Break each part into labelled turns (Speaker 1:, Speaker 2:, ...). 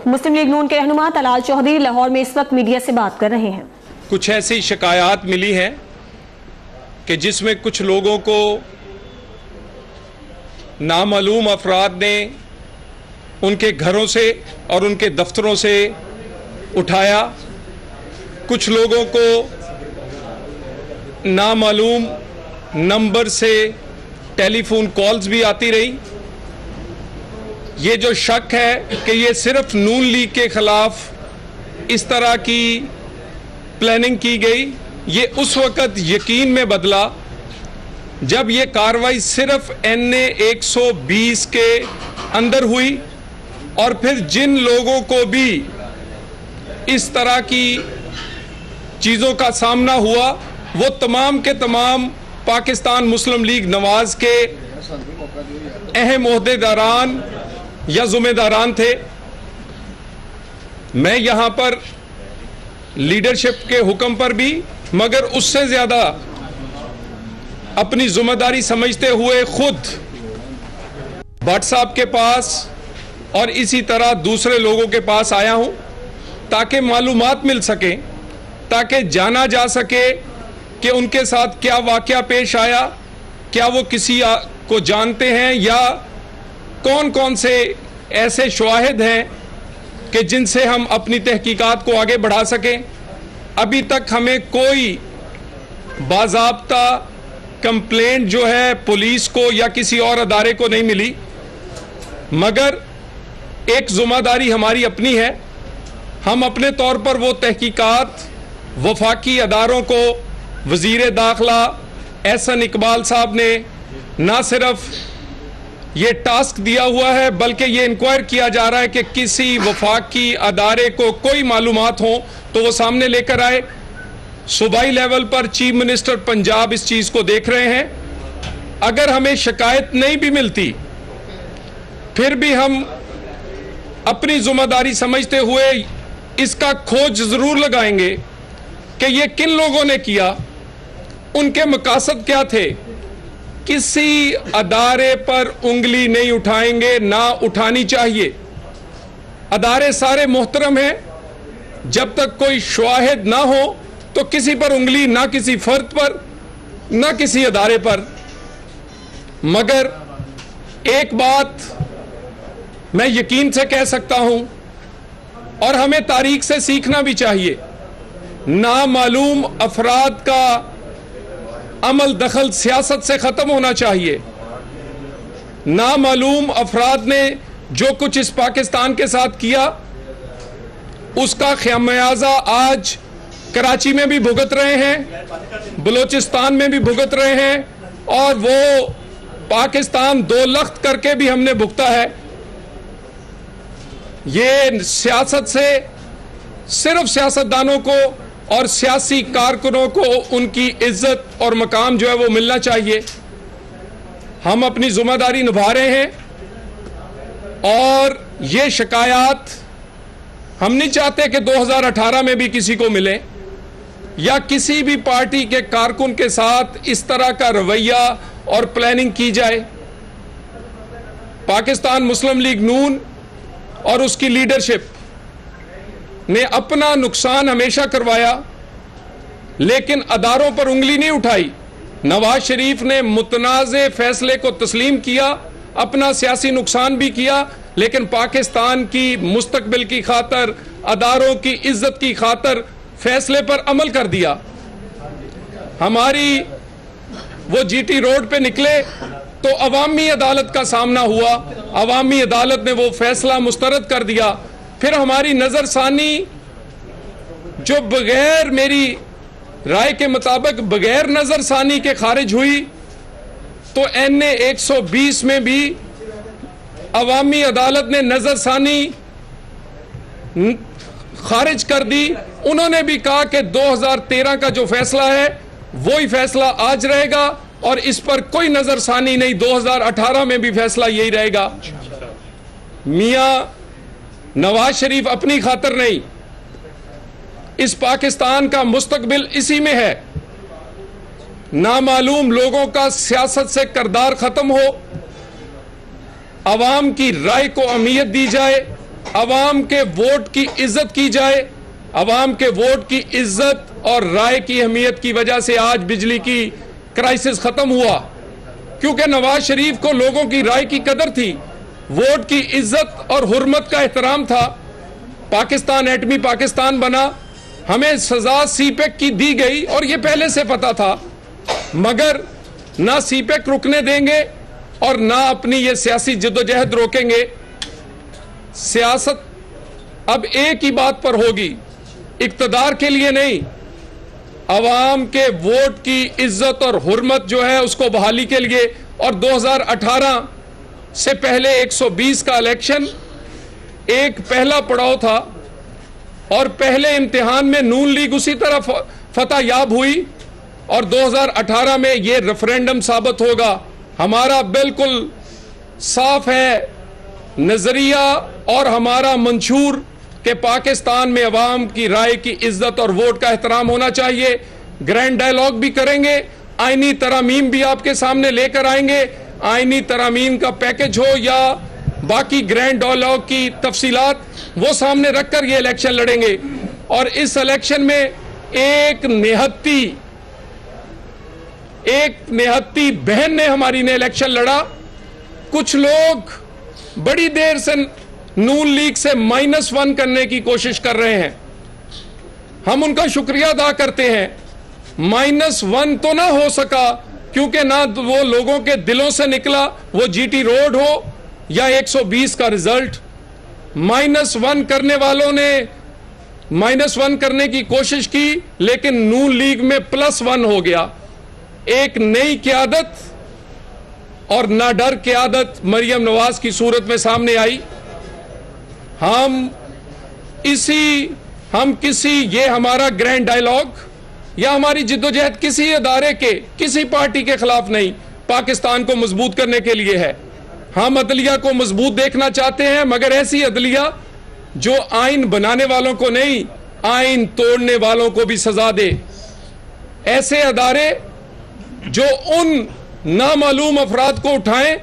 Speaker 1: मुस्लिम league नून के रहनुमा तलाल चौधरी लाहौर में इस वक्त मीडिया से बात कर रहे हैं।
Speaker 2: कुछ ऐसी शिकायत मिली हैं कि जिसमें कुछ लोगों को नामालूम अफराद ने उनके घरों से और उनके दफ्तरों से उठाया, कुछ लोगों को नामालूम नंबर से टेलीफोन कॉल्स भी आती रही। ये जो शक है कि ये सिर्फ नून लीग के खिलाफ इस तरह की प्लानिंग की गई, ये उस वक़्त यकीन में बदला जब ये कार्रवाई सिर्फ NA 120 के अंदर हुई और फिर जिन लोगों को भी इस तरह की चीज़ों का सामना हुआ वो तमाम के तमाम पाकिस्तान मुस्लिम लीग नवाज के अहम ओहदेदारान या ज़िम्मेदारान थे। मैं यहाँ पर लीडरशिप के हुक्म पर भी मगर उससे ज़्यादा अपनी ज़िम्मेदारी समझते हुए खुद भट्ट साहब के पास और इसी तरह दूसरे लोगों के पास आया हूँ ताकि मालूमात मिल सके, ताकि जाना जा सके कि उनके साथ क्या वाक़या पेश आया, क्या वो किसी को जानते हैं या कौन कौन से ऐसे शवाहिद हैं कि जिनसे हम अपनी तहकीकात को आगे बढ़ा सकें। अभी तक हमें कोई बाज़ाब्ता कंप्लेंट जो है पुलिस को या किसी और अदारे को नहीं मिली, मगर एक ज़िम्मेदारी हमारी अपनी है। हम अपने तौर पर वो तहकीकात वफाकी अदारों को वज़ीर दाखिला एहसन इकबाल साहब ने ना सिर्फ ये टास्क दिया हुआ है बल्कि ये इंक्वायर किया जा रहा है कि किसी वफाकी अदारे को कोई मालूमात हो तो वो सामने लेकर आए। सूबाई लेवल पर चीफ मिनिस्टर पंजाब इस चीज़ को देख रहे हैं। अगर हमें शिकायत नहीं भी मिलती फिर भी हम अपनी जिम्मेदारी समझते हुए इसका खोज ज़रूर लगाएंगे कि ये किन लोगों ने किया, उनके मकासद क्या थे। किसी अदारे पर उंगली नहीं उठाएंगे, ना उठानी चाहिए। अदारे सारे मोहतरम हैं, जब तक कोई शवाहिद ना हो तो किसी पर उंगली, ना किसी फर्द पर, ना किसी अदारे पर। मगर एक बात मैं यकीन से कह सकता हूं और हमें तारीख से सीखना भी चाहिए, नामालूम अफराद का अमल दखल सियासत से ख़त्म होना चाहिए। नामालूम अफराद ने जो कुछ इस पाकिस्तान के साथ किया उसका ख़मियाज़ा आज कराची में भी भुगत रहे हैं, बलूचिस्तान में भी भुगत रहे हैं और वो पाकिस्तान दो लख्त करके भी हमने भुगता है। ये सियासत से सिर्फ सियासतदानों को और सियासी कारकुनों को उनकी इज्जत और मकाम जो है वो मिलना चाहिए। हम अपनी जिम्मेदारी निभा रहे हैं और ये शिकायत हम नहीं चाहते कि 2018 में भी किसी को मिले या किसी भी पार्टी के कारकुन के साथ इस तरह का रवैया और प्लानिंग की जाए। पाकिस्तान मुस्लिम लीग नून और उसकी लीडरशिप ने अपना नुकसान हमेशा करवाया लेकिन अदारों पर उंगली नहीं उठाई। नवाज शरीफ ने मुतनाज़े फैसले को तस्लीम किया, अपना सियासी नुकसान भी किया, लेकिन पाकिस्तान की मुस्तकबिल की खातर, अदारों की इज्जत की खातर फैसले पर अमल कर दिया। हमारी वो GT रोड पे निकले तो अवामी अदालत का सामना हुआ, अवामी अदालत ने वो फैसला मुस्तरद कर दिया। फिर हमारी नज़रसानी जो बगैर, मेरी राय के मुताबिक बगैर नज़रसानी के खारिज हुई, तो NA 120 में भी अवामी अदालत ने नज़रसानी खारिज कर दी। उन्होंने भी कहा कि 2013 का जो फैसला है वही फैसला आज रहेगा और इस पर कोई नज़रसानी नहीं, 2018 में भी फैसला यही रहेगा। मियां नवाज शरीफ अपनी खातर नहीं, इस पाकिस्तान का मुस्तकबिल इसी में है। नामालूम लोगों का सियासत से किरदार खत्म हो, अवाम की राय को अहमियत दी जाए अवाम के वोट की इज्जत की जाए। अवाम के वोट की इज्जत और राय की अहमियत की वजह से आज बिजली की क्राइसिस खत्म हुआ, क्योंकि नवाज शरीफ को लोगों की राय की कदर थी, वोट की इज्जत और हुर्मत का एहतराम था। पाकिस्तान एटमी पाकिस्तान बना, हमें सजा सीपेक की दी गई और यह पहले से पता था, मगर ना सीपेक रुकने देंगे और ना अपनी ये सियासी जद्दोजहद रोकेंगे। सियासत अब एक ही बात पर होगी, इक्तदार के लिए नहीं, अवाम के वोट की इज्जत और हुर्मत जो है उसको बहाली के लिए। और 2018 से पहले 120 का इलेक्शन एक पहला पड़ाव था और पहले इम्तिहान में नून लीग उसी तरह फतह याब हुई और 2018 में यह रेफरेंडम साबित होगा। हमारा बिल्कुल साफ है नजरिया और हमारा मंशूर कि पाकिस्तान में अवाम की राय की इज्जत और वोट का एहतराम होना चाहिए। ग्रैंड डायलॉग भी करेंगे, आईनी तरामीम भी आपके सामने लेकर आएंगे। आईनी तरामीम का पैकेज हो या बाकी ग्रैंड डायलॉग की तफसीलात, वो सामने रखकर ये इलेक्शन लड़ेंगे। और इस इलेक्शन में एक निहत्ती बहन ने हमारी ने इलेक्शन लड़ा। कुछ लोग बड़ी देर से नून लीग से -1 करने की कोशिश कर रहे हैं, हम उनका शुक्रिया अदा करते हैं। -1 तो ना हो सका, क्योंकि ना वो लोगों के दिलों से निकला, वो जीटी रोड हो या 120 का रिजल्ट। -1 करने वालों ने -1 करने की कोशिश की, लेकिन नून लीग में +1 हो गया। एक नई क़यादत और ना डर क़यादत मरियम नवाज की सूरत में सामने आई। ये हमारा ग्रैंड डायलॉग या हमारी जिद्दोजहद किसी अदारे के, किसी पार्टी के खिलाफ नहीं, पाकिस्तान को मजबूत करने के लिए है। हम अदलिया को मजबूत देखना चाहते हैं, मगर ऐसी अदलिया जो आइन बनाने वालों को नहीं, आइन तोड़ने वालों को भी सजा दे। ऐसे अदारे जो उन नामालूम अफराद को उठाएं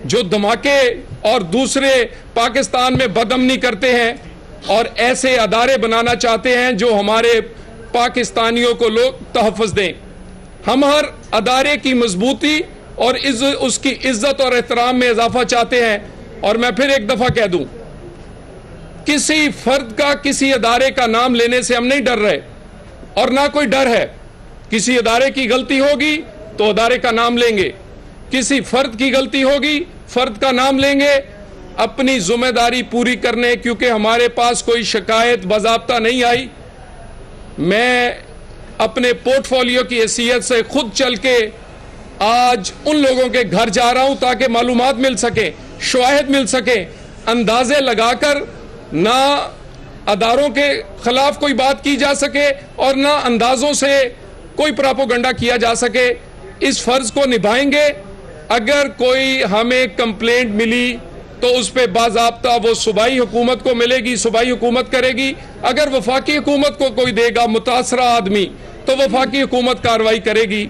Speaker 2: जो धमाके और दूसरे पाकिस्तान में बदअमनी करते हैं, और ऐसे अदारे बनाना चाहते हैं जो हमारे पाकिस्तानियों को लोग तहफ़्फ़ुज़ दें। हम हर अदारे की मजबूती और उसकी इज्जत और एहतराम में इजाफा चाहते हैं। और मैं फिर एक दफा कह दूं, किसी फर्द का, किसी अदारे का नाम लेने से हम नहीं डर रहे और ना कोई डर है। किसी अदारे की गलती होगी तो अदारे का नाम लेंगे, किसी फर्द की गलती होगी फर्द का नाम लेंगे, अपनी जिम्मेदारी पूरी करने, क्योंकि हमारे पास कोई शिकायत बाज़ाब्ता नहीं आई। मैं अपने पोर्टफोलियो की हैसियत से खुद चल के आज उन लोगों के घर जा रहा हूं ताकि मालूमात मिल सके, शवाहिद मिल सके, अंदाजे लगाकर ना अदारों के खिलाफ कोई बात की जा सके और ना अंदाजों से कोई प्रोपेगेंडा किया जा सके। इस फर्ज को निभाएंगे। अगर कोई हमें कंप्लेंट मिली तो उस पर बाज़ाब्ता वो सूबाई हुकूमत को मिलेगी, सूबाई हुकूमत करेगी। अगर वफाकी हुकूमत को कोई देगा मुतासरा आदमी, तो वफाकी हुकूमत कार्रवाई करेगी,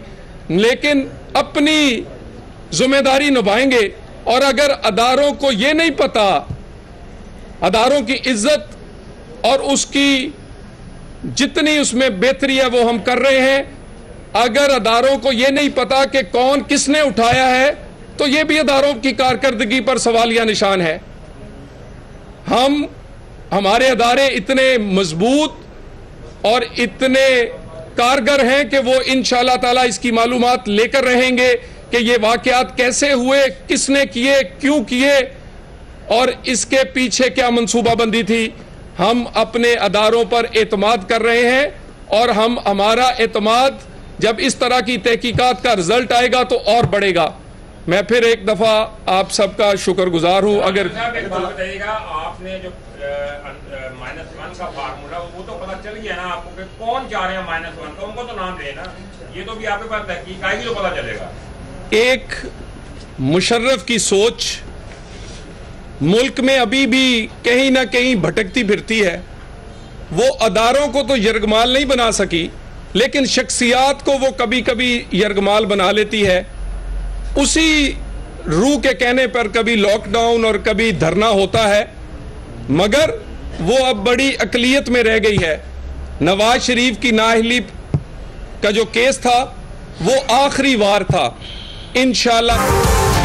Speaker 2: लेकिन अपनी जिम्मेदारी निभाएंगे। और अगर अदारों को ये नहीं पता, अदारों की इज्जत और उसकी जितनी उसमें बेहतरी है वो हम कर रहे हैं, अगर अदारों को ये नहीं पता कि कौन किसने उठाया है, तो ये भी अदारों की कारकर्दगी पर सवालिया निशान है। हमारे अदारे इतने मजबूत और इतने कारगर हैं कि वो इंशाअल्लाह ताला इसकी मालूमात लेकर रहेंगे कि ये वाकयात कैसे हुए, किसने किए, क्यों किए और इसके पीछे क्या मंसूबाबंदी थी। हम अपने अदारों पर एतमाद कर रहे हैं और हमारा एतमाद जब इस तरह की तहकीकात का रिजल्ट आएगा तो और बढ़ेगा। मैं फिर एक दफा आप सबका शुक्रगुजार हूं। अगर
Speaker 3: बताइएगा, आपने जो -1 का फार्मूला वो तो पता चल गया ना आपको कि कौन चाह रहे हैं -1 का, उनको तो नाम देना, ये तो भी आपके पास तहकीक आएगी तो पता चलेगा।
Speaker 2: एक मुशर्रफ की सोच मुल्क में अभी भी कहीं ना कहीं भटकती फिरती है। वो अदारों को तो यरगमाल नहीं बना सकी, लेकिन शख्सियात को वो कभी कभी यरगमाल बना लेती है। उसी रूह के कहने पर कभी लॉकडाउन और कभी धरना होता है, मगर वो अब बड़ी अकलियत में रह गई है। नवाज शरीफ की नाअहली का जो केस था वो आखिरी वार था। इंशाअल्लाह